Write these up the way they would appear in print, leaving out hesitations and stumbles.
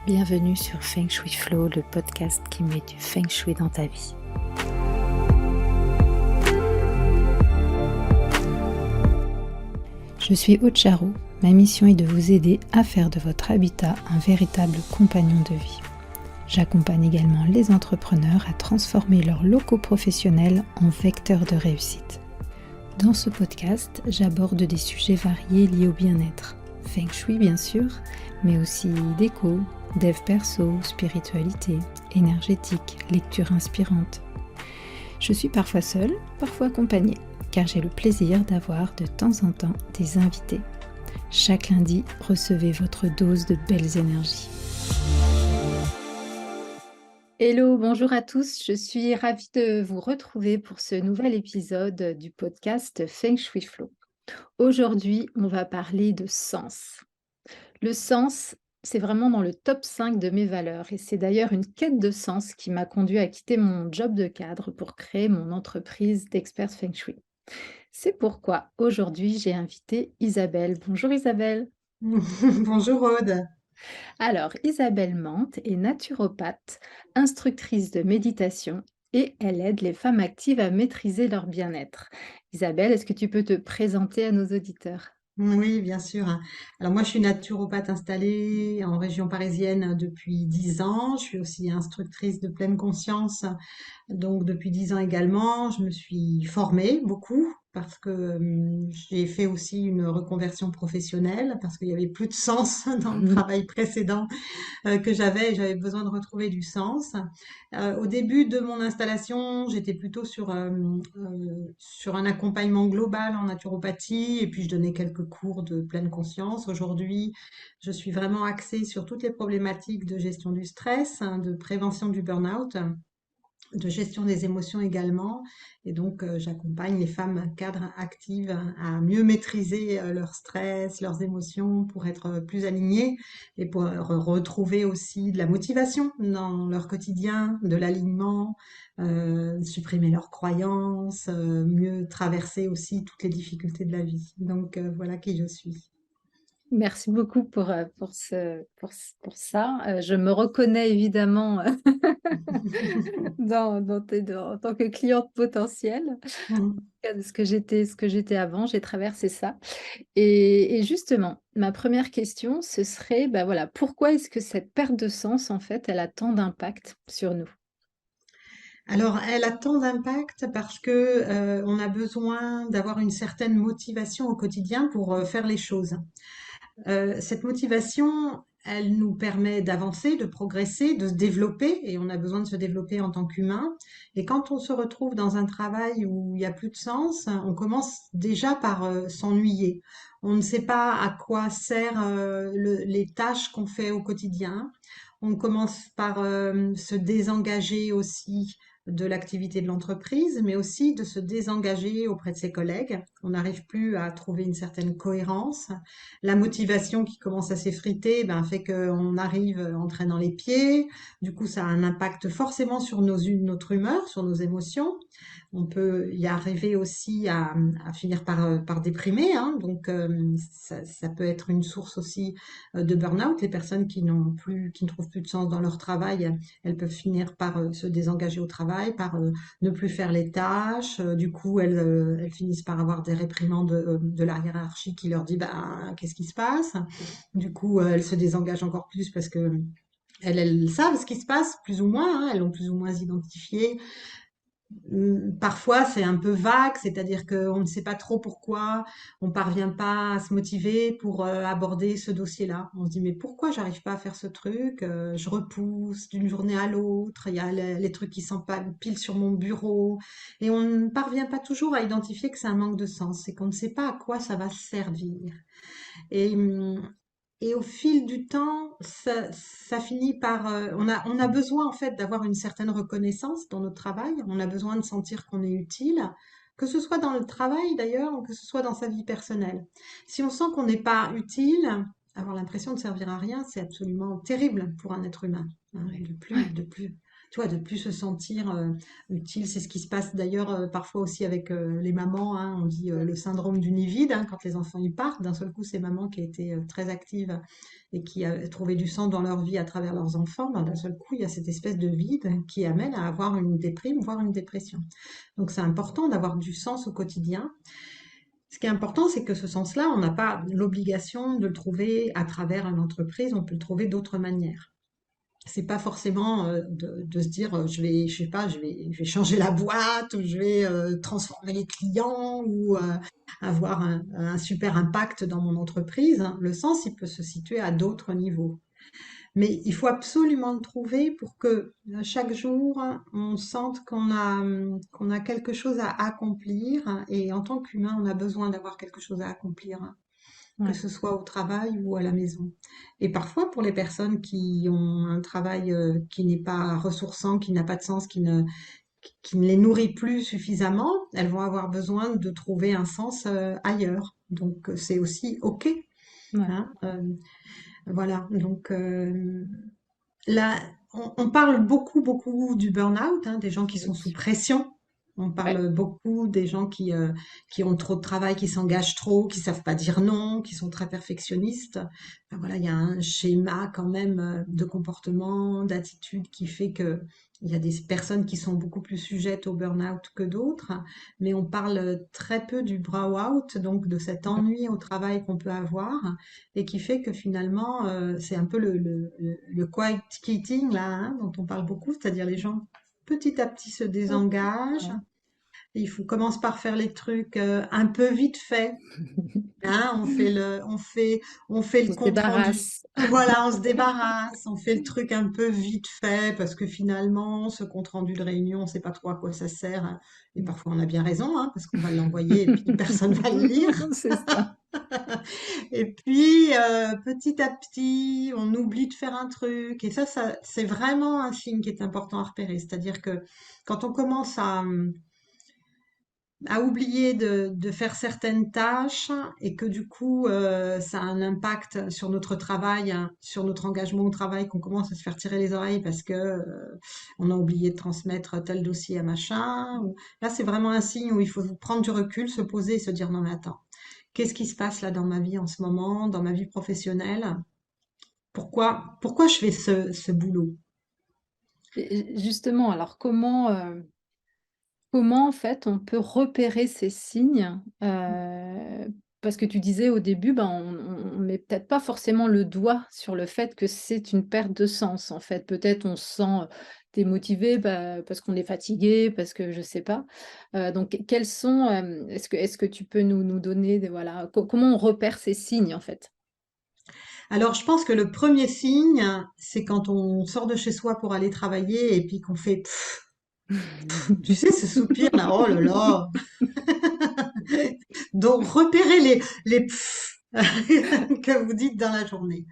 Bienvenue sur Feng Shui Flow, le podcast qui met du Feng Shui dans ta vie. Je suis Aude Charot. Ma mission est de vous aider à faire de votre habitat un véritable compagnon de vie. J'accompagne également les entrepreneurs à transformer leurs locaux professionnels en vecteurs de réussite. Dans ce podcast, j'aborde des sujets variés liés au bien-être. Feng Shui bien sûr, mais aussi déco, dev perso, spiritualité, énergétique, lecture inspirante. Je suis parfois seule, parfois accompagnée, car j'ai le plaisir d'avoir de temps en temps des invités. Chaque lundi, recevez votre dose de belles énergies. Hello, bonjour à tous, je suis ravie de vous retrouver pour ce nouvel épisode du podcast Feng Shui Flow. Aujourd'hui, on va parler de sens. Le sens, c'est vraiment dans le top 5 de mes valeurs et c'est d'ailleurs une quête de sens qui m'a conduit à quitter mon job de cadre pour créer mon entreprise d'experts Feng Shui. C'est pourquoi aujourd'hui j'ai invité Isabelle. Bonjour Isabelle. Bonjour Aude. Alors Isabelle Mante est naturopathe, instructrice de méditation et elle aide les femmes actives à maîtriser leur bien-être. Isabelle, est-ce que tu peux te présenter à nos auditeurs? Oui, bien sûr. Alors moi, je suis naturopathe installée en région parisienne depuis 10 ans. Je suis aussi instructrice de pleine conscience, donc depuis 10 ans également. Je me suis formée beaucoup parce que j'ai fait aussi une reconversion professionnelle parce qu'il y avait plus de sens dans le travail précédent que j'avais besoin de retrouver du sens. Au début de mon installation, j'étais plutôt sur un accompagnement global en naturopathie et puis je donnais quelques cours de pleine conscience. Aujourd'hui, je suis vraiment axée sur toutes les problématiques de gestion du stress, de prévention du burn-out, de gestion des émotions également. Et donc, j'accompagne les femmes cadres actives à mieux maîtriser leur stress, leurs émotions pour être plus alignées et pour retrouver aussi de la motivation dans leur quotidien, de l'alignement, supprimer leurs croyances, mieux traverser aussi toutes les difficultés de la vie. Donc, voilà qui je suis. Merci beaucoup pour ça. Je me reconnais évidemment en tant que cliente potentielle, de ce que j'étais avant, j'ai traversé ça. Et justement, ma première question, ce serait, bah voilà, pourquoi est-ce que cette perte de sens, en fait, elle a tant d'impact sur nous? Alors, elle a tant d'impact parce que on a besoin d'avoir une certaine motivation au quotidien pour faire les choses. Cette motivation, elle nous permet d'avancer, de progresser, de se développer, et on a besoin de se développer en tant qu'humain. Et quand on se retrouve dans un travail où il n'y a plus de sens, on commence déjà par s'ennuyer. On ne sait pas à quoi servent les tâches qu'on fait au quotidien. On commence par se désengager aussi de l'activité de l'entreprise, mais aussi de se désengager auprès de ses collègues. On n'arrive plus à trouver une certaine cohérence. La motivation qui commence à s'effriter, ben, fait qu'on arrive en traînant les pieds. Du coup, ça a un impact forcément sur notre humeur, sur nos émotions. On peut y arriver aussi à finir par déprimer, hein. Donc, ça peut être une source aussi de burn-out. Les personnes qui ne trouvent plus de sens dans leur travail, elles peuvent finir par se désengager au travail, par ne plus faire les tâches. Du coup, elles finissent par avoir des réprimandes de la hiérarchie qui leur dit, bah, qu'est-ce qui se passe? Du coup, elles se désengagent encore plus parce que elles savent ce qui se passe, plus ou moins, hein, elles l'ont plus ou moins identifié. Parfois, c'est un peu vague, c'est-à-dire qu'on ne sait pas trop pourquoi on parvient pas à se motiver pour aborder ce dossier-là. On se dit, mais pourquoi j'arrive pas à faire ce truc? Je repousse d'une journée à l'autre, il y a les trucs qui s'empilent sur mon bureau, et on ne parvient pas toujours à identifier que c'est un manque de sens, et qu'on ne sait pas à quoi ça va servir. Et, et au fil du temps, ça finit par... on a besoin en fait d'avoir une certaine reconnaissance dans notre travail. On a besoin de sentir qu'on est utile, que ce soit dans le travail d'ailleurs, ou que ce soit dans sa vie personnelle. Si on sent qu'on n'est pas utile, avoir l'impression de servir à rien, c'est absolument terrible pour un être humain, hein. Ouais. De plus, Ouais. de plus. tu vois, de plus se sentir utile. C'est ce qui se passe d'ailleurs parfois aussi avec les mamans, hein. On dit le syndrome du nid vide, hein, quand les enfants y partent. D'un seul coup, ces mamans qui étaient très actives et qui trouvé du sens dans leur vie à travers leurs enfants, ben, d'un seul coup, il y a cette espèce de vide qui amène à avoir une déprime, voire une dépression. Donc c'est important d'avoir du sens au quotidien. Ce qui est important, c'est que ce sens-là, on n'a pas l'obligation de le trouver à travers une entreprise, on peut le trouver d'autres manières. C'est pas forcément de se dire je sais pas, je vais changer la boîte ou je vais transformer les clients ou avoir un super impact dans mon entreprise. Le sens, il peut se situer à d'autres niveaux. Mais il faut absolument le trouver pour que chaque jour, on sente qu'on a quelque chose à accomplir. Et en tant qu'humain, on a besoin d'avoir quelque chose à accomplir, que Ouais. ce soit au travail ou à la maison. Et parfois, pour les personnes qui ont un travail qui n'est pas ressourçant, qui n'a pas de sens, qui ne les nourrit plus suffisamment, elles vont avoir besoin de trouver un sens ailleurs. Donc, c'est aussi OK, Ouais. hein. Voilà. Donc, là, on parle beaucoup, beaucoup du burn-out, hein, des gens qui sont sous Oui. pression. On Ouais. parle beaucoup des gens qui ont trop de travail, qui s'engagent trop, qui savent pas dire non, qui sont très perfectionnistes. Enfin, voilà, il y a un schéma quand même de comportement, d'attitude qui fait que il y a des personnes qui sont beaucoup plus sujettes au burn-out que d'autres, mais on parle très peu du burn-out, donc de cet Ouais. ennui au travail qu'on peut avoir et qui fait que finalement, c'est un peu le quiet quitting là, hein, dont on parle beaucoup, c'est-à-dire les gens petit à petit se désengagent. Ouais. Et il faut commence par faire les trucs un peu vite fait. Hein, on fait le On se compte rendu. débarrasse. Voilà, on se débarrasse, on fait le truc un peu vite fait parce que finalement, ce compte rendu de réunion, on sait pas trop à quoi ça sert, hein. Et parfois, on a bien raison, hein, parce qu'on va l'envoyer et puis personne va le lire. C'est ça. Et puis, petit à petit, on oublie de faire un truc. Et ça, c'est vraiment un signe qui est important à repérer. C'est-à-dire que quand on commence à oublier de faire certaines tâches et que du coup, ça a un impact sur notre travail, hein, sur notre engagement au travail, qu'on commence à se faire tirer les oreilles parce que on a oublié de transmettre tel dossier à machin. Là, c'est vraiment un signe où il faut prendre du recul, se poser et se dire non mais attends, qu'est-ce qui se passe là dans ma vie en ce moment, dans ma vie professionnelle? Pourquoi je fais ce boulot? Et justement, alors comment en fait on peut repérer ces signes? Parce que tu disais au début, ben, on met peut-être pas forcément le doigt sur le fait que c'est une perte de sens, en fait. Peut-être on se sent, démotivé, bah, parce qu'on est fatigué, parce que je sais pas. Donc quels sont, est-ce que tu peux nous donner des voilà, comment on repère ces signes, en fait? Alors, je pense que le premier signe, c'est quand on sort de chez soi pour aller travailler et puis qu'on fait pff, tu sais, ce soupir là, oh là là. Donc, repérez les pff que vous dites dans la journée.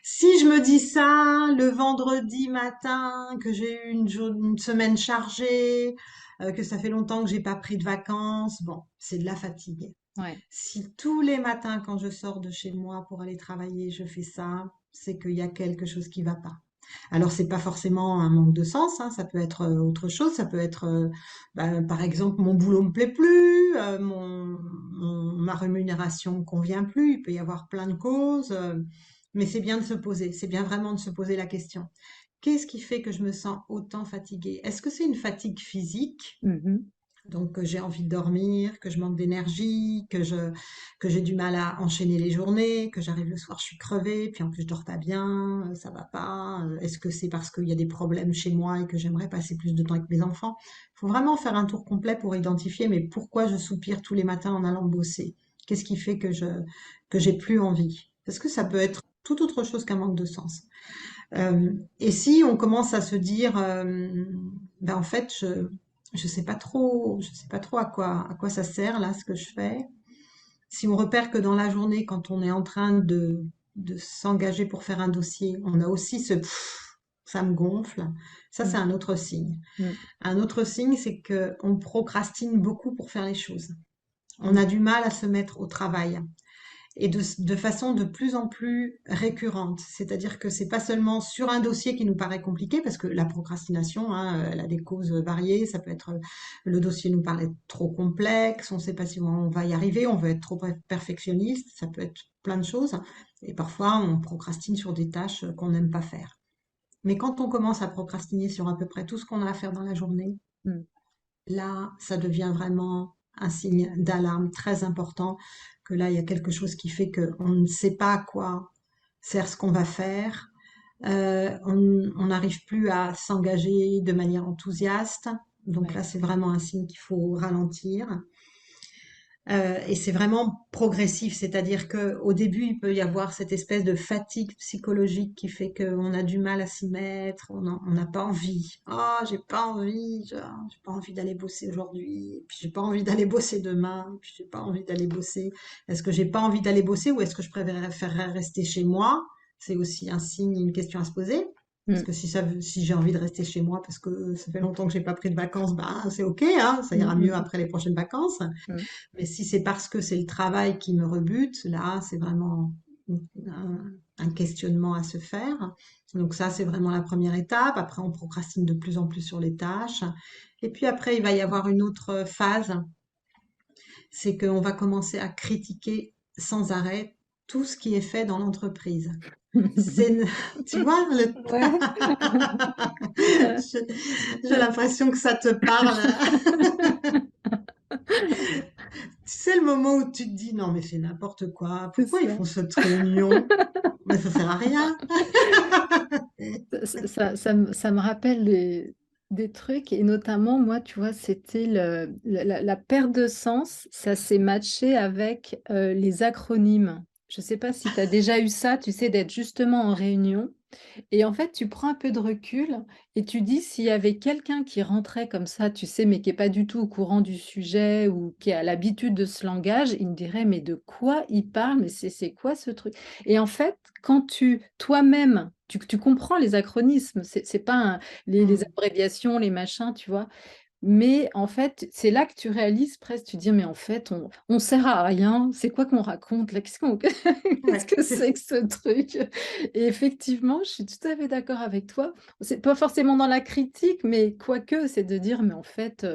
Si je me dis ça le vendredi matin, que j'ai eu une semaine chargée, que ça fait longtemps que j'ai pas pris de vacances, bon, c'est de la fatigue. Ouais, Si tous les matins, quand je sors de chez moi pour aller travailler, je fais ça, c'est qu'il y a quelque chose qui va pas. Alors, c'est pas forcément un manque de sens, hein, ça peut être autre chose, ça peut être, par exemple, mon boulot me plaît plus, ma rémunération me convient plus, il peut y avoir plein de causes, mais c'est bien de se poser, c'est bien vraiment de se poser la question. Qu'est-ce qui fait que je me sens autant fatiguée? Est-ce que c'est une fatigue physique? mmh. Donc, que j'ai envie de dormir, que je manque d'énergie, que j'ai du mal à enchaîner les journées, que j'arrive le soir, je suis crevée, puis en plus je dors pas bien, ça va pas. Est-ce que c'est parce qu'il y a des problèmes chez moi et que j'aimerais passer plus de temps avec mes enfants? Il faut vraiment faire un tour complet pour identifier, mais pourquoi je soupire tous les matins en allant bosser? Qu'est-ce qui fait que j'ai plus envie? Parce que ça peut être tout autre chose qu'un manque de sens. Et si on commence à se dire, ben en fait, je sais pas trop à quoi ça sert là, ce que je fais. Si on repère que dans la journée, quand on est en train de s'engager pour faire un dossier, on a aussi ce pff, ça me gonfle. Ça, c'est Mmh. un autre signe. Mmh. Un autre signe, c'est que on procrastine beaucoup pour faire les choses. On Mmh. a du mal à se mettre au travail. et de façon de plus en plus récurrente. C'est-à-dire que c'est pas seulement sur un dossier qui nous paraît compliqué, parce que la procrastination, hein, elle a des causes variées. Ça peut être le dossier nous paraît trop complexe, on ne sait pas si on va y arriver, on veut être trop perfectionniste, ça peut être plein de choses. Et parfois, on procrastine sur des tâches qu'on n'aime pas faire. Mais quand on commence à procrastiner sur à peu près tout ce qu'on a à faire dans la journée, Mm. là, ça devient vraiment un signe d'alarme très important, que là, il y a quelque chose qui fait qu'on ne sait pas à quoi sert ce qu'on va faire. On n'arrive plus à s'engager de manière enthousiaste. Donc Ouais. là, c'est vraiment un signe qu'il faut ralentir. Et c'est vraiment progressif, c'est-à-dire que au début, il peut y avoir cette espèce de fatigue psychologique qui fait qu'on a du mal à s'y mettre, on n'a pas envie. Ah, j'ai pas envie, j'ai pas envie d'aller bosser aujourd'hui, et puis j'ai pas envie d'aller bosser demain, et puis j'ai pas envie d'aller bosser. Est-ce que j'ai pas envie d'aller bosser ou est-ce que je préférerais rester chez moi? C'est aussi un signe, une question à se poser. Parce Mm. que si j'ai envie de rester chez moi parce que ça fait longtemps que j'ai pas pris de vacances, bah c'est ok, hein, ça Mm, ira mieux mm, après les prochaines vacances. mm. Mais si c'est parce que c'est le travail qui me rebute, là, c'est vraiment un questionnement à se faire. Donc ça, c'est vraiment la première étape. Après, on procrastine de plus en plus sur les tâches. Et puis après, il va y avoir une autre phase, c'est qu'on va commencer à critiquer sans arrêt tout ce qui est fait dans l'entreprise. C'est, tu vois, Ouais. j'ai j'ai l'impression que ça te parle. Tu sais, le moment où tu te dis, non, mais c'est n'importe quoi. C'est Pourquoi ils ça. font cette réunion? Mais ça sert à rien. Ça me rappelle des trucs, et notamment, moi, tu vois, c'était la perte de sens, ça s'est matché avec les acronymes. Je ne sais pas si tu as déjà eu ça, tu sais, d'être justement en réunion. Et en fait, tu prends un peu de recul et tu dis s'il y avait quelqu'un qui rentrait comme ça, tu sais, mais qui est pas du tout au courant du sujet ou qui a l'habitude de ce langage, il me dirait: «Mais de quoi il parle? Mais c'est quoi ce truc?» Et en fait, quand tu toi-même, tu comprends les acronismes, c'est pas les Hmm. abréviations, les machins, tu vois? Mais en fait, c'est là que tu réalises presque, tu dis: «Mais en fait, on sert à rien, c'est quoi qu'on raconte là? Qu'est-ce qu'on qu'est-ce Ouais, que c'est que ce truc?» Et effectivement, je suis tout à fait d'accord avec toi. C'est pas forcément dans la critique, mais quoique, c'est de dire: «Mais en fait,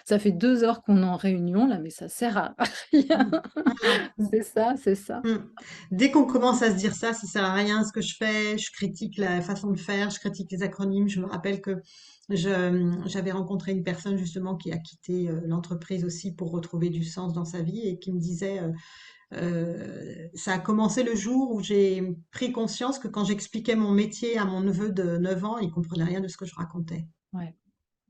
ça fait 2 heures qu'on est en réunion là, mais ça sert à rien». hmm. Voilà. C'est ça, c'est ça. Hmm. Dès qu'on commence à se dire ça sert à rien ce que je fais, je critique la façon de faire, je critique les acronymes. Je me rappelle que j'avais rencontré une personne justement qui a quitté l'entreprise aussi pour retrouver du sens dans sa vie et qui me disait ça a commencé le jour où j'ai pris conscience que quand j'expliquais mon métier à mon neveu de 9 ans, il comprenait rien de ce que je racontais. Ouais,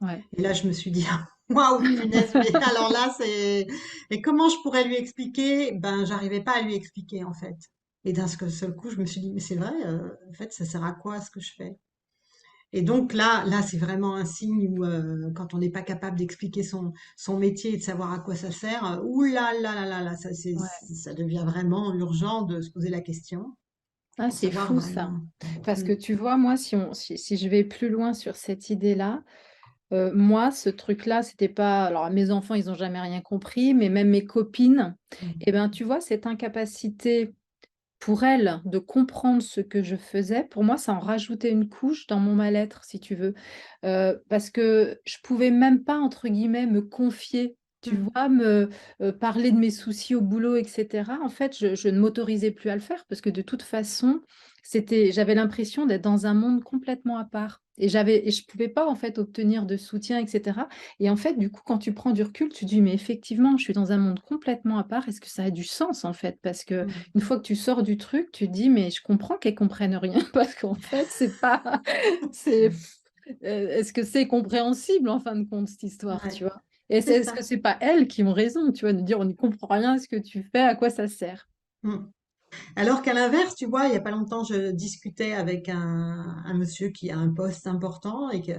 ouais. Et là, je me suis dit, waouh, punaise, mais alors là, c'est... Et comment je pourrais lui expliquer? Ben, j'arrivais pas à lui expliquer, en fait. Et d'un seul coup, je me suis dit, mais c'est vrai, en fait, ça sert à quoi ce que je fais? Et donc là, c'est vraiment un signe où, quand on n'est pas capable d'expliquer son métier et de savoir à quoi ça sert, ouh là, Ouais. ça devient vraiment urgent de se poser la question Ah, pour c'est savoir fou ça. vraiment. Parce que Mm, tu vois, moi, si je vais plus loin sur cette idée-là, moi, ce truc-là, c'était pas alors mes enfants, ils ont jamais rien compris, mais même mes copines, mm, et ben, tu vois, cette incapacité pour elles de comprendre ce que je faisais, pour moi, ça en rajoutait une couche dans mon mal-être, si tu veux. Parce que je pouvais même pas, entre guillemets, «me confier», tu mm, vois? Parler de mes soucis au boulot et cetera. En fait, je ne m'autorisais plus à le faire parce que de toute façon, j'avais l'impression d'être dans un monde complètement à part et je pouvais pas, en fait, obtenir de soutien et cetera. Et en fait, du coup, quand tu prends du recul, tu dis: «Mais effectivement, je suis dans un monde complètement à part. Est-ce que ça a du sens, en fait?» Parce que mm. une fois que tu sors du truc, tu te dis: «Mais je comprends qu'elles comprennent rien», parce qu'en fait, c'est pas c'est est-ce que c'est compréhensible en fin de compte cette histoire, Ouais, tu vois? Et c'est est-ce que ça. c'est pas elles qui ont raison, tu vois? De dire: «On n'y comprend rien à ce que tu fais, à quoi ça sert?» Mm. Alors qu'à l'inverse, tu vois, il y a pas longtemps, je discutais avec un monsieur qui a un poste important et que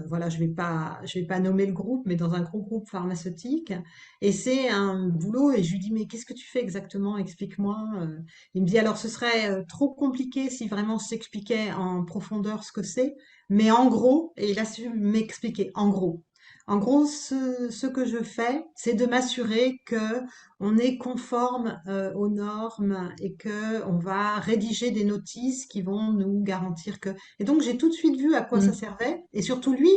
voilà, je vais pas nommer le groupe, mais dans un gros groupe pharmaceutique. Et c'est un boulot. Et je lui dis, mais qu'est-ce que tu fais exactement? Explique-moi. Il me dit, alors ce serait trop compliqué si vraiment je t'expliquais en profondeur ce que c'est, mais en gros, et il a su m'expliquer, en gros. En gros, ce que je fais, c'est de m'assurer que on est conforme aux normes et que on va rédiger des notices qui vont nous garantir que. Et donc, j'ai tout de suite vu à quoi ça Mm. servait. Et surtout, lui,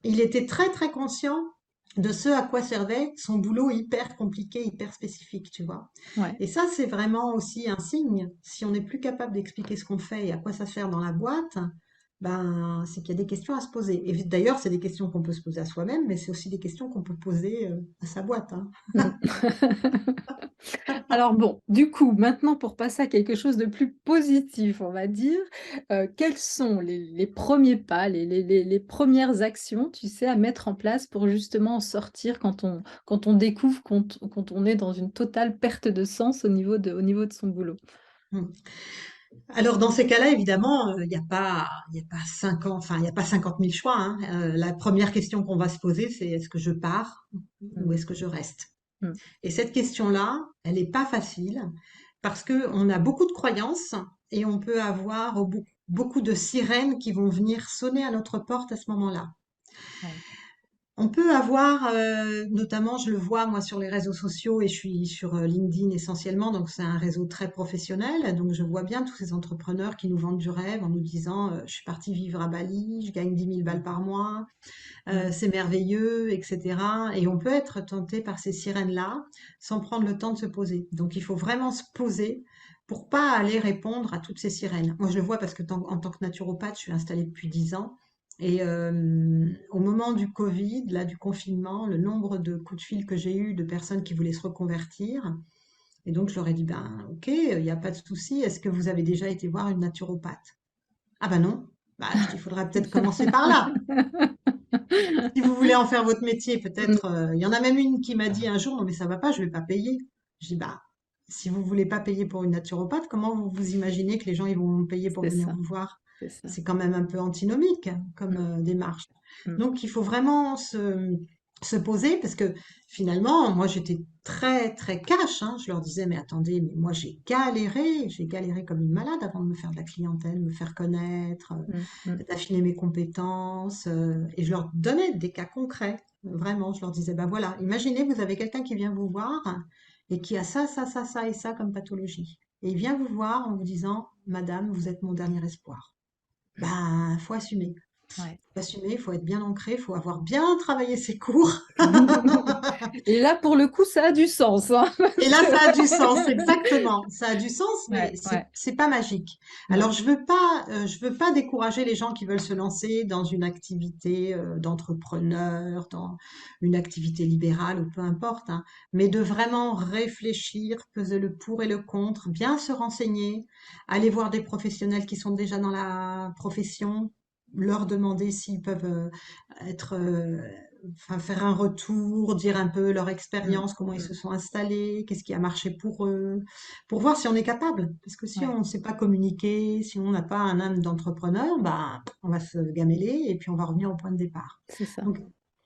il était très, très conscient de ce à quoi servait son boulot hyper compliqué, hyper spécifique, tu vois. Ouais. Et ça, c'est vraiment aussi un signe. Si on n'est plus capable d'expliquer ce qu'on fait et à quoi ça sert dans la boîte, ben, c'est qu'il y a des questions à se poser. Et d'ailleurs, c'est des questions qu'on peut se poser à soi-même, mais c'est aussi des questions qu'on peut poser à sa boîte, hein. Mm. Alors bon, du coup, maintenant pour passer à quelque chose de plus positif, on va dire, quels sont les 1ers pas, les 1res actions, tu sais, à mettre en place pour justement en sortir quand on découvre quand on est dans une totale perte de sens au niveau de son boulot? Mm. Alors dans ces cas-là, évidemment, il y a pas 50, enfin il y a pas 50 000 choix, hein. La première question qu'on va se poser, c'est est-ce que je pars ou Mmh. est-ce que je reste? Mmh. Et cette question-là, elle n'est pas facile parce que on a beaucoup de croyances et on peut avoir beaucoup de sirènes qui vont venir sonner à notre porte à ce moment-là. Ouais. On peut avoir, notamment, je le vois moi sur les réseaux sociaux et je suis sur LinkedIn essentiellement, donc c'est un réseau très professionnel. Donc je vois bien tous ces entrepreneurs qui nous vendent du rêve en nous disant je suis parti vivre à Bali, je gagne 10 000 balles Mmh. par mois, Mmh. c'est merveilleux, etc. Et on peut être tenté par ces sirènes-là sans prendre le temps de se poser. Donc il faut vraiment se poser pour pas aller répondre à toutes ces sirènes. Moi je le vois parce que en tant que naturopathe, je suis installée depuis 10 ans. Et au moment du Covid, là, du confinement, le nombre de coups de fil que j'ai eu de personnes qui voulaient se reconvertir, et donc je leur ai dit, ben ok, il n'y a pas de souci, est-ce que vous avez déjà été voir une naturopathe? Ah ben non, bah, je dis, il faudrait peut-être commencer par là. Si vous voulez en faire votre métier, Mmh. peut-être, il y en a même une qui m'a dit un jour, non mais ça va pas, je vais pas payer. Je dis, bah, si vous voulez pas payer pour une naturopathe, comment vous vous imaginez que les gens ils vont payer pour C'est venir ça, vous voir? c'est ça. C'est quand même un peu antinomique comme Mmh. démarche. Mmh. Donc il faut vraiment se poser parce que finalement, moi j'étais très très cash, hein. Je leur disais, mais attendez, mais moi j'ai galéré comme une malade avant de me faire de la clientèle, me faire connaître, Mmh. Mmh. d'affiner mes compétences, et je leur donnais des cas concrets. Vraiment, je leur disais, ben voilà, imaginez, vous avez quelqu'un qui vient vous voir et qui a ça, ça, ça, ça et ça comme pathologie. Et il vient vous voir en vous disant, Madame, vous êtes mon dernier espoir. Ben, faut assumer. Ouais. Faut assumer, faut être bien ancré, faut avoir bien travaillé ses cours. Et là, pour le coup, ça a du sens, hein, Et parce là, que ça a du sens, exactement. Ça a du sens, ouais, mais ouais. c'est pas magique. Alors, Non. je veux pas décourager les gens qui veulent se lancer dans une activité d'entrepreneur, dans une activité libérale ou peu importe, hein, mais de vraiment réfléchir, peser le pour et le contre, bien se renseigner, aller voir des professionnels qui sont déjà dans la profession, leur demander s'ils peuvent être enfin, faire un retour, dire un peu leur Mmh. expérience, comment ils Mmh. se sont installés, qu'est-ce qui a marché pour eux, pour voir si on est capable. Parce que si Ouais, on ne sait pas communiquer, si on n'a pas un âme d'entrepreneur, bah, on va se gameler et puis on va revenir au point de départ. c'est ça. Donc,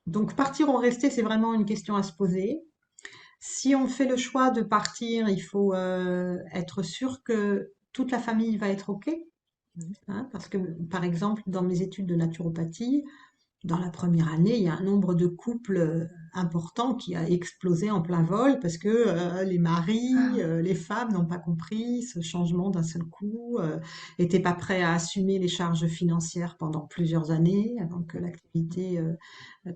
donc partir ou rester, c'est vraiment une question à se poser. Si on fait le choix de partir, il faut être sûr que toute la famille va être OK, Mmh. hein, parce que, par exemple, dans mes études de naturopathie, dans la première année, il y a un nombre de couples important qui a explosé en plein vol parce que les maris, les femmes n'ont pas compris ce changement d'un seul coup, n'étaient pas prêts à assumer les charges financières pendant plusieurs années avant que l'activité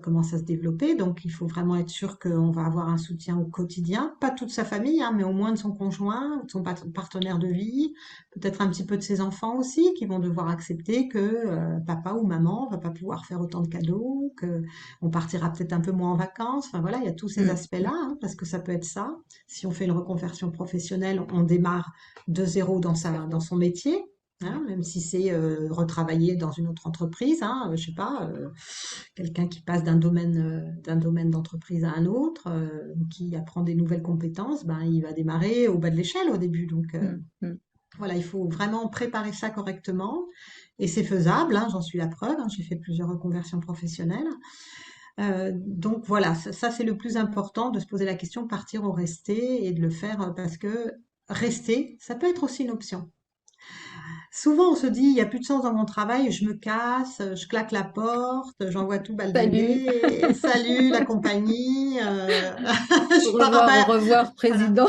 commence à se développer. Donc, il faut vraiment être sûr qu'on va avoir un soutien au quotidien, pas toute sa famille, hein, mais au moins de son conjoint, ou de son partenaire de vie, peut-être un petit peu de ses enfants aussi, qui vont devoir accepter que papa ou maman va pas pouvoir faire autant de cadeaux, que on partira peut-être un peu moins en vacances. Enfin voilà, il y a tous ces Mmh. aspects-là, hein, parce que ça peut être ça. Si on fait une reconversion professionnelle, on démarre de zéro dans dans Zéro. son métier. Hein, Ouais. même si c'est retravailler dans une autre entreprise, hein, je sais pas, quelqu'un qui passe d'un domaine d'entreprise à un autre, qui apprend des nouvelles compétences, ben, il va démarrer au bas de l'échelle au début. Donc, Mmh. Mmh. voilà, il faut vraiment préparer ça correctement. Et c'est faisable, hein, j'en suis la preuve, hein, j'ai fait plusieurs reconversions professionnelles. Donc voilà, ça, c'est le plus important, de se poser la question, partir ou rester, et de le faire parce que rester, ça peut être aussi une option. Souvent, on se dit, il n'y a plus de sens dans mon travail, je me casse, je claque la porte, j'envoie tout Salut, baldinguer, et salut la compagnie, au je pars, revoir, au revoir, voilà, président.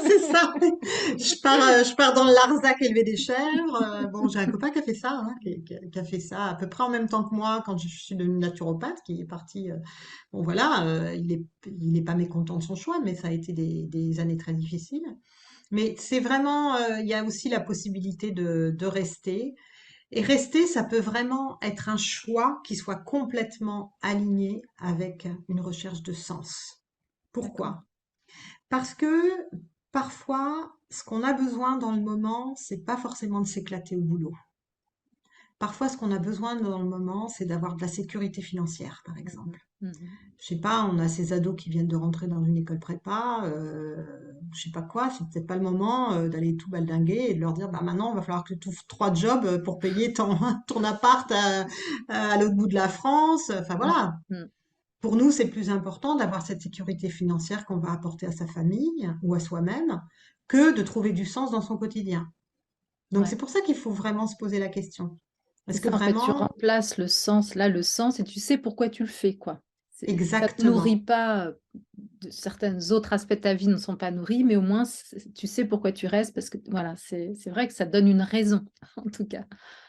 c'est ça. Je pars dans le Larzac élever des chèvres. Bon, j'ai un copain qui a fait ça, hein, qui a fait ça à peu près en même temps que moi quand je suis devenue naturopathe, qui est parti. Bon, voilà, il est pas mécontent de son choix, mais ça a été des années très difficiles. Mais c'est vraiment, il y a aussi la possibilité de rester. Et rester, ça peut vraiment être un choix qui soit complètement aligné avec une recherche de sens. D'accord. Pourquoi? Parce que parfois, ce qu'on a besoin dans le moment, c'est pas forcément de s'éclater au boulot. Parfois, ce qu'on a besoin dans le moment, c'est d'avoir de la sécurité financière, par Mhm, exemple. mhm. Je sais pas, on a ces ados qui viennent de rentrer dans une école prépa, je sais pas quoi, c'est peut-être pas le moment d'aller tout baldinguer et de leur dire, bah maintenant, il va falloir que tu trouves 3 jobs pour payer ton appart à l'autre bout de la France. Enfin Mm, voilà. mm. Pour nous, c'est plus important d'avoir cette sécurité financière qu'on va apporter à sa famille ou à soi-même que de trouver du sens dans son quotidien. Donc c'est Ouais. pour ça qu'il faut vraiment se poser la question. C'est Est-ce que ça, en fait, tu vraiment, remplaces le sens, là, le sens, et tu sais pourquoi tu le fais, quoi. Ça te nourrit exactement, pas, de certains autres aspects de ta vie ne sont pas nourris, mais au moins, tu sais pourquoi tu restes, parce que, voilà, c'est vrai que ça donne une raison, en tout cas.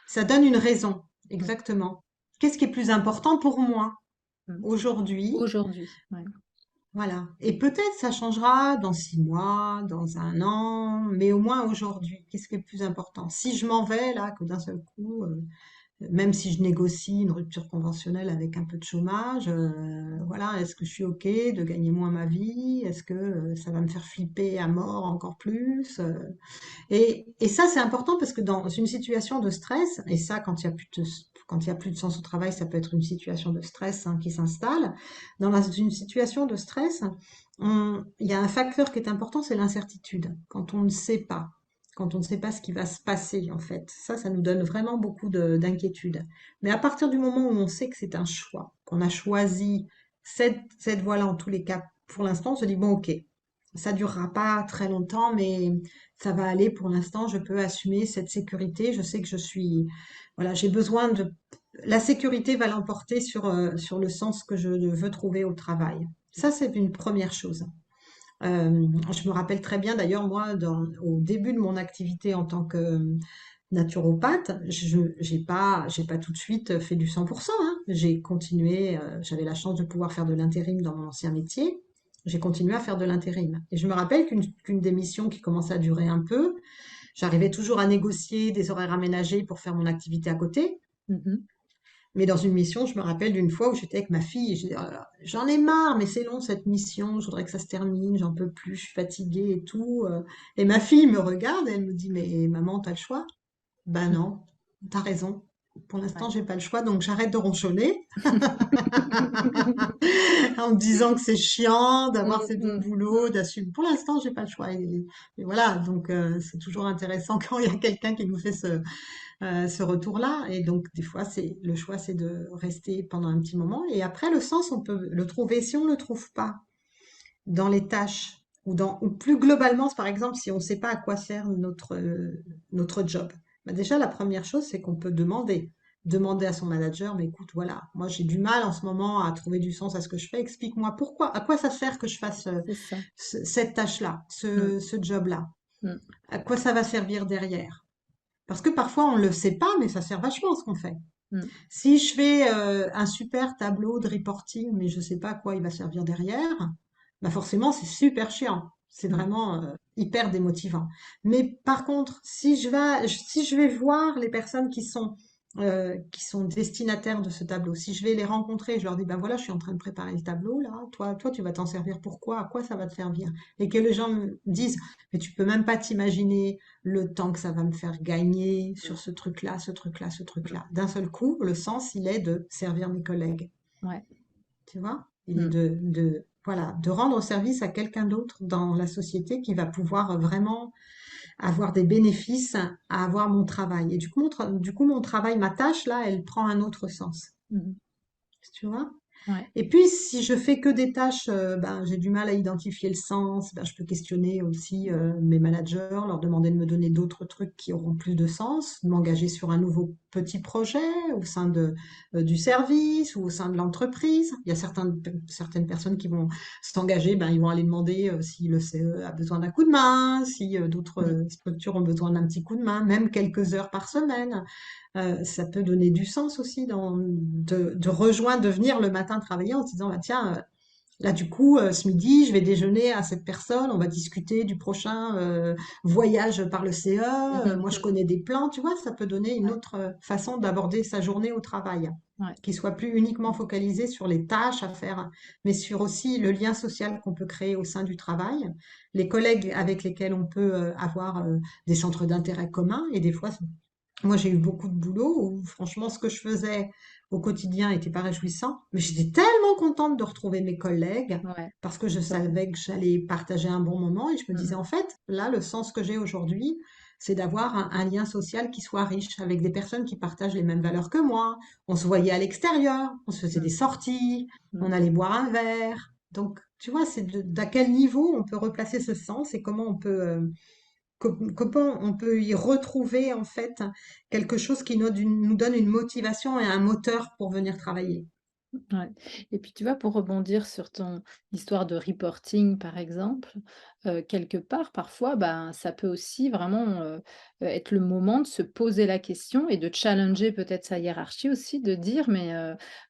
ça donne une raison, Mm, exactement. Qu'est-ce qui est plus important pour moi mm. aujourd'hui? Aujourd'hui, ouais. Voilà. Et peut-être ça changera dans 6 mois, dans un an, mais au moins aujourd'hui, qu'est-ce qui est le plus important? Si je m'en vais là, que d'un seul coup, même si je négocie une rupture conventionnelle avec un peu de chômage, voilà, est-ce que je suis OK de gagner moins ma vie? Est-ce que ça va me faire flipper à mort encore plus? Et ça, c'est important parce que dans une situation de stress, et ça, quand il y a plus de sens au travail, ça peut être une situation de stress hein, qui s'installe. Une situation de stress, il y a un facteur qui est important, c'est l'incertitude. Quand on ne sait pas, quand on ne sait pas ce qui va se passer, en fait. Ça nous donne vraiment beaucoup d'inquiétude. Mais à partir du moment où on sait que c'est un choix, qu'on a choisi cette voie-là en tous les cas, pour l'instant, on se dit, bon, ok, ça durera pas très longtemps, mais ça va aller pour l'instant, je peux assumer cette sécurité. Je sais que voilà, j'ai besoin la sécurité va l'emporter sur le sens que je veux trouver au travail. Ça, c'est une première chose. Je me rappelle très bien d'ailleurs, moi, au début de mon activité en tant que naturopathe, j'ai pas tout de suite fait du 100%, hein. J'ai continué, j'avais la chance de pouvoir faire de l'intérim dans mon ancien métier. J'ai continué à faire de l'intérim. Et je me rappelle qu'une des missions qui commençait à durer un peu, j'arrivais toujours à négocier des horaires aménagés pour faire mon activité à côté. Mhm. Mais dans une mission, je me rappelle d'une fois où j'étais avec ma fille et j'ai dit, oh là là, j'en ai marre, mais c'est long cette mission, je voudrais que ça se termine, j'en peux plus, je suis fatiguée et tout. Et ma fille me regarde et elle me dit, mais maman, t'as le choix? Ben non, t'as raison. Pour l'instant, Ouais. j'ai pas le choix, donc j'arrête de ronchonner en me disant que c'est chiant d'avoir Mm, ces deux mm, boulots, d'assumer. Pour l'instant, j'ai pas le choix. Et voilà, donc c'est toujours intéressant quand il y a quelqu'un qui nous fait ce retour-là. Et donc, des fois, le choix, c'est de rester pendant un petit moment. Et après, le sens, on peut le trouver. Si on ne le trouve pas dans les tâches ou plus globalement, par exemple, si on ne sait pas à quoi sert notre job, bah déjà, la première chose, c'est qu'on peut demander à son manager, mais écoute, voilà, moi j'ai du mal en ce moment à trouver du sens à ce que je fais, explique-moi pourquoi, à quoi ça sert que je fasse c'est ça. cette tâche-là, Mm, ce job-là, mm, à quoi ça va servir derrière. Parce que parfois on ne le sait pas, mais ça sert vachement ce qu'on fait. mm. Si je fais un super tableau de reporting, mais je ne sais pas à quoi il va servir derrière, bah forcément c'est super chiant. C'est Mm. vraiment hyper démotivant. Mais par contre, si je vais voir les personnes qui sont destinataires de ce tableau, si je vais les rencontrer, je leur dis, ben voilà, je suis en train de préparer le tableau là, toi, tu vas t'en servir pourquoi? À quoi ça va te servir? Et que les gens me disent, mais tu peux même pas t'imaginer le temps que ça va me faire gagner sur ce truc-là, ce truc-là, ce truc-là. D'un seul coup, le sens, il est de servir mes collègues. Ouais. Tu vois? Il est Mm. voilà, de rendre service à quelqu'un d'autre dans la société qui va pouvoir vraiment avoir des bénéfices à avoir mon travail. Et du coup, mon travail, ma tâche, là, elle prend un autre sens. Mm. Tu vois? Ouais. Et puis, si je fais que des tâches, ben, j'ai du mal à identifier le sens. Ben, je peux questionner aussi mes managers, leur demander de me donner d'autres trucs qui auront plus de sens, de m'engager sur un nouveau petit projet au sein du service ou au sein de l'entreprise. Il y a certaines personnes qui vont s'engager, ben, ils vont aller demander si le CE a besoin d'un coup de main, si d'autres Mm. structures ont besoin d'un petit coup de main, même quelques heures par semaine. Ça peut donner du sens aussi de rejoindre, de venir le matin travailler en se disant, bah, tiens, là du coup, ce midi, je vais déjeuner à cette personne, on va discuter du prochain voyage par le CE, moi je connais des plans, tu vois, ça peut donner une Ouais. autre façon d'aborder sa journée au travail, Ouais. qui soit plus uniquement focalisée sur les tâches à faire, mais sur aussi le lien social qu'on peut créer au sein du travail, les collègues avec lesquels on peut avoir des centres d'intérêt communs, et des fois moi, j'ai eu beaucoup de boulot où, franchement, ce que je faisais au quotidien n'était pas réjouissant, mais j'étais tellement contente de retrouver mes collègues Ouais. parce que je Je vois. savais que j'allais partager un bon moment et je me disais, Mm. en fait, là, le sens que j'ai aujourd'hui, c'est d'avoir un lien social qui soit riche avec des personnes qui partagent les mêmes valeurs que moi. On se voyait à l'extérieur, on se faisait Mm. des sorties, on Mm. allait boire un verre. Donc, tu vois, c'est d'à quel niveau on peut replacer ce sens et comment on peut comment on peut y retrouver en fait quelque chose qui nous donne une motivation et un moteur pour venir travailler? Ouais. Et puis tu vois, pour rebondir sur ton histoire de reporting, par exemple, quelque part, parfois, ben, ça peut aussi vraiment être le moment de se poser la question et de challenger peut-être sa hiérarchie aussi, de dire, mais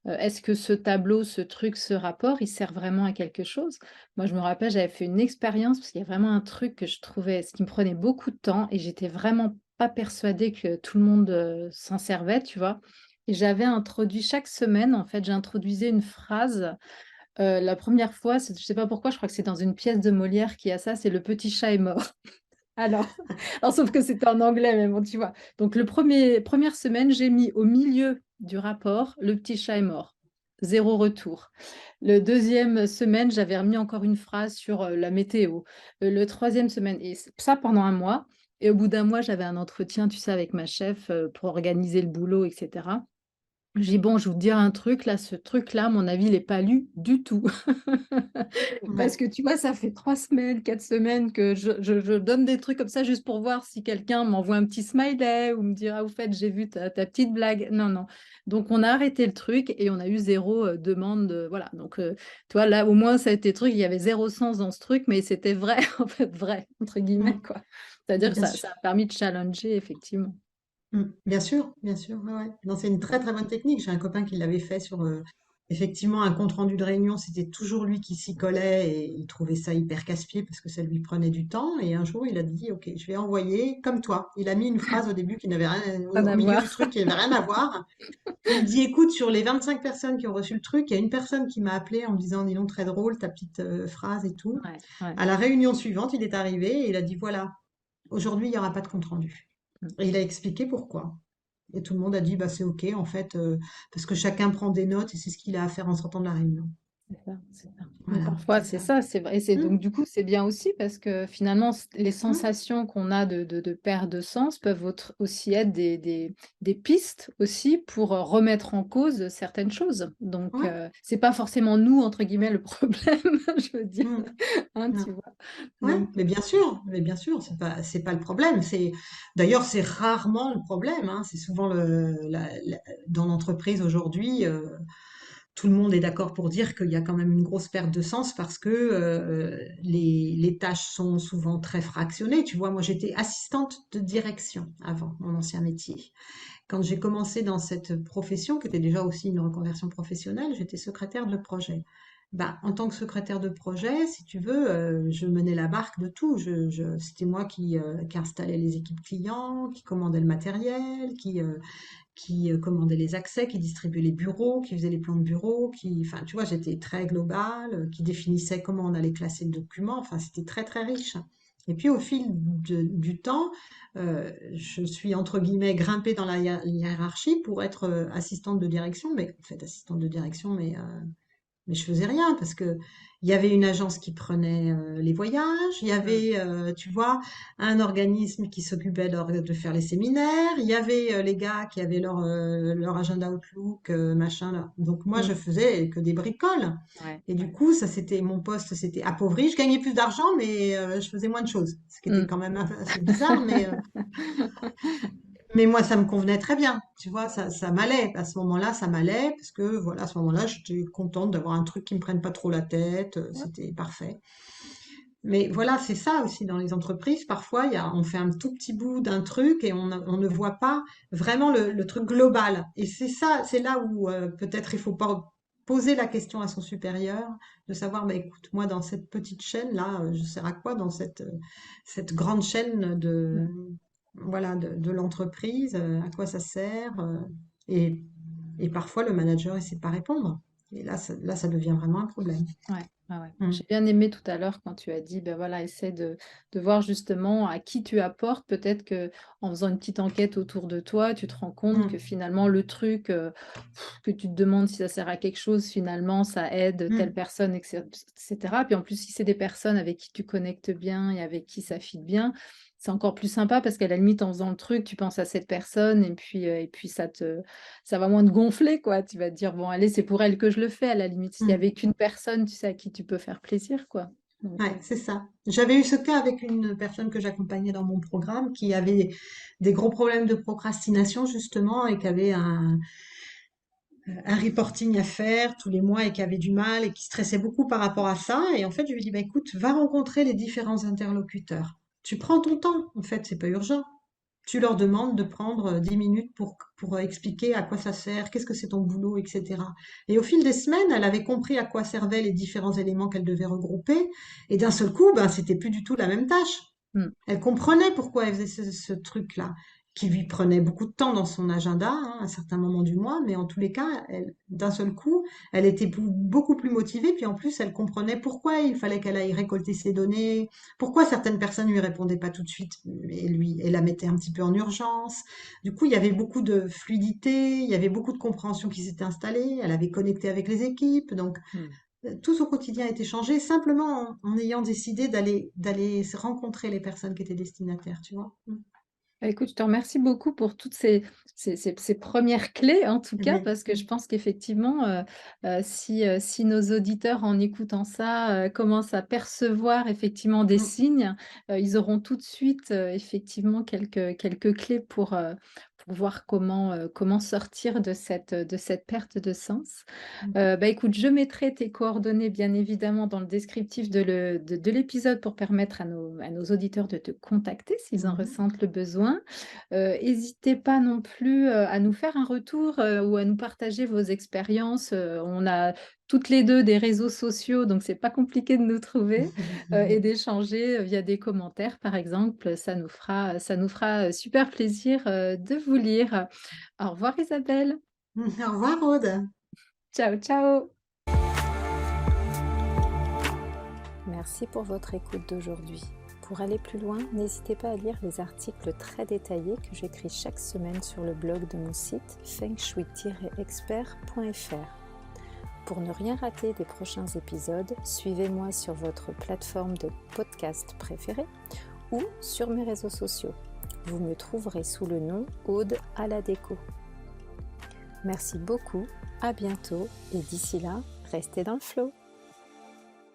est-ce que ce tableau, ce truc, ce rapport, il sert vraiment à quelque chose? Moi, je me rappelle, j'avais fait une expérience parce qu'il y a vraiment un truc que je trouvais, ce qui me prenait beaucoup de temps et j'étais vraiment pas persuadée que tout le monde s'en servait, tu vois. Et j'avais introduit chaque semaine, en fait, j'introduisais une phrase. La première fois, je sais pas pourquoi, je crois que c'est dans une pièce de Molière qui a ça, c'est «Le petit chat est mort». Alors alors sauf que c'était en anglais, mais bon, tu vois? Donc le 1 semaine, j'ai mis au milieu du rapport: «Le petit chat est mort». Zéro retour. Le deuxième semaine, j'avais remis encore une phrase sur, la météo. Le troisième semaine et ça pendant un mois et au bout d'un mois, j'avais un entretien, tu sais, avec ma chef, pour organiser le boulot et cetera. J'ai dit: «Bon, je vais vous dire un truc là, ce truc-là, à mon avis, il est pas lu du tout». Parce Ouais, que tu vois, ça fait 3 semaines, 4 semaines que je donne des trucs comme ça juste pour voir si quelqu'un m'envoie un petit smiley ou me dit: «Ah, au fait, j'ai vu ta petite blague». Non, non. Donc on a arrêté le truc et on a eu zéro demande, voilà. Donc tu vois, là, au moins, ça a été truc, il y avait zéro sens dans ce truc, mais c'était vrai, en fait, «vrai» entre guillemets, mmh, quoi. C'est-à-dire que bien ça sûr. ça a permis de challenger effectivement. Bien sûr, ouais, ouais. Non, c'est une très très bonne technique. J'ai un copain qui l'avait fait sur effectivement un compte rendu de réunion. C'était toujours lui qui s'y collait et il trouvait ça hyper casse-pied parce que ça lui prenait du temps. Et un jour, il a dit, OK, je vais envoyer comme toi. Il a mis une phrase au début qui n'avait rien, Rien au à milieu voir. du truc qui n'avait rien à voir. Il dit, écoute, sur les 25 personnes qui ont reçu le truc, il y a une personne qui m'a appelé en me disant, dis donc, très drôle, ta petite phrase et tout. Ouais, ouais. À la réunion suivante, il est arrivé et il a dit, voilà, aujourd'hui, il n'y aura pas de compte rendu. Mmh. Et il a expliqué pourquoi. Et tout le monde a dit, bah, c'est OK, en fait, parce que chacun prend des notes et c'est ce qu'il a à faire en sortant de la réunion. C'est ça, c'est ça. Mais Voilà, parfois, c'est c'est ça. ça, c'est vrai. Et c'est Mmh, donc du coup, c'est bien aussi parce que finalement, les mmh, sensations qu'on a de perte de sens peuvent aussi être des pistes aussi pour remettre en cause certaines choses. Donc, ouais, c'est pas forcément nous, entre guillemets, le problème, je veux dire, mmh, hein, non. tu vois. Ouais, Donc, mais bien sûr, c'est pas le problème. D'ailleurs, c'est rarement le problème, hein. C'est souvent dans l'entreprise aujourd'hui, tout le monde est d'accord pour dire qu'il y a quand même une grosse perte de sens parce que les tâches sont souvent très fractionnées. Tu vois, moi, j'étais assistante de direction avant mon ancien métier. Quand j'ai commencé dans cette profession, qui était déjà aussi une reconversion professionnelle, j'étais secrétaire de projet. Bah, en tant que secrétaire de projet, si tu veux, je menais la barque de tout. C'était moi qui installais les équipes clients, qui commandait le matériel, qui commandait les accès, qui distribuait les bureaux, qui faisait les plans de bureau, enfin, tu vois, j'étais très globale, qui définissait comment on allait classer le document. Enfin, c'était très, très riche. Et puis, au fil du temps, je suis, entre guillemets, grimpée dans la hiérarchie pour être assistante de direction, mais en fait, assistante de direction, mais Mais je faisais rien parce que il y avait une agence qui prenait les voyages, il y Mm. avait, tu vois, un organisme qui s'occupait de faire les séminaires, il y avait les gars qui avaient leur agenda Outlook, machin là. Donc moi, je Mm. faisais que des bricoles. Ouais, Et du ouais. coup, ça c'était mon poste, c'était appauvri. Je gagnais plus d'argent, mais je faisais moins de choses, ce qui était Mm. quand même assez bizarre, mais moi, ça me convenait très bien. Tu vois, ça m'allait. À ce moment-là, ça m'allait parce que, voilà, à ce moment-là, j'étais contente d'avoir un truc qui me prenne pas trop la tête. Ouais. C'était parfait. Mais voilà, c'est ça aussi dans les entreprises. Parfois, on fait un tout petit bout d'un truc et on ne voit pas vraiment le truc global. Et c'est ça, c'est là où peut-être il faut pas poser la question à son supérieur, de savoir, bah, écoute, moi, dans cette petite chaîne-là, je sers à quoi dans cette grande chaîne Mm. voilà, de l'entreprise, à quoi ça sert, et, et parfois le manager essaie de pas répondre. Et là, ça devient vraiment un problème. Ouais, ouais, ouais. Mm. J'ai bien aimé tout à l'heure quand tu as dit, ben voilà, essaie de voir justement à qui tu apportes. Peut-être que en faisant une petite enquête autour de toi, tu te rends compte que Mm. finalement le truc que tu te demandes si ça sert à quelque chose, finalement ça aide telle Mm. personne, etc. Puis en plus, si c'est des personnes avec qui tu connectes bien et avec qui ça fit bien, c'est encore plus sympa parce qu'à la limite, en faisant le truc, tu penses à cette personne et puis ça va moins te gonfler, quoi. Tu vas te dire, bon, allez, c'est pour elle que je le fais, à la limite. S'il y Mm. avait qu'une personne, tu sais, à qui tu peux faire plaisir, quoi. Donc, Ouais, c'est ça. J'avais eu ce cas avec une personne que j'accompagnais dans mon programme qui avait des gros problèmes de procrastination justement et qui avait un reporting à faire tous les mois et qui avait du mal et qui stressait beaucoup par rapport à ça. Et en fait, je lui ai dit, bah, écoute, va rencontrer les différents interlocuteurs. Tu prends ton temps, en fait, c'est pas urgent. Tu leur demandes de prendre 10 minutes pour expliquer à quoi ça sert, qu'est-ce que c'est ton boulot, etc. Et au fil des semaines, elle avait compris à quoi servaient les différents éléments qu'elle devait regrouper. Et d'un seul coup, ben, c'était plus du tout la même tâche. mm, Elle comprenait pourquoi elle faisait ce truc-là, qui lui prenait beaucoup de temps dans son agenda, hein, à certains moments du mois, mais en tous les cas, d'un seul coup, elle était beaucoup plus motivée, puis en plus, elle comprenait pourquoi il fallait qu'elle aille récolter ses données, pourquoi certaines personnes lui répondaient pas tout de suite, et la mettait un petit peu en urgence. Du coup, il y avait beaucoup de fluidité, il y avait beaucoup de compréhension qui s'était installée, elle avait connecté avec les équipes, donc mm. tout son quotidien a été changé simplement en ayant décidé d'aller se rencontrer les personnes qui étaient destinataires, tu vois. Mm. Bah, écoute, je te remercie beaucoup pour toutes ces premières clés, en tout cas, Oui. parce que je pense qu'effectivement, si nos auditeurs, en écoutant ça, commencent à percevoir effectivement des Mm. signes, ils auront tout de suite, effectivement quelques clés pour voir comment sortir de cette perte de sens. Mm. Bah, écoute, je mettrai tes coordonnées, bien évidemment, dans le descriptif de l'épisode pour permettre à nos auditeurs de te contacter s'ils en Mhm. ressentent le besoin. Hésitez pas non plus, à nous faire un retour, ou à nous partager vos expériences. On a toutes les 2 des réseaux sociaux, donc c'est pas compliqué de nous trouver, et d'échanger, via des commentaires, par exemple. Ça nous fera super plaisir, de vous lire. Au revoir Isabelle. Au revoir, Aude. Ciao, ciao. Merci pour votre écoute d'aujourd'hui. Pour aller plus loin, n'hésitez pas à lire les articles très détaillés que j'écris chaque semaine sur le blog de mon site fengshui-expert.fr. Pour ne rien rater des prochains épisodes, suivez-moi sur votre plateforme de podcast préférée ou sur mes réseaux sociaux. Vous me trouverez sous le nom Aude à la déco. Merci beaucoup, à bientôt et d'ici là, restez dans le flow.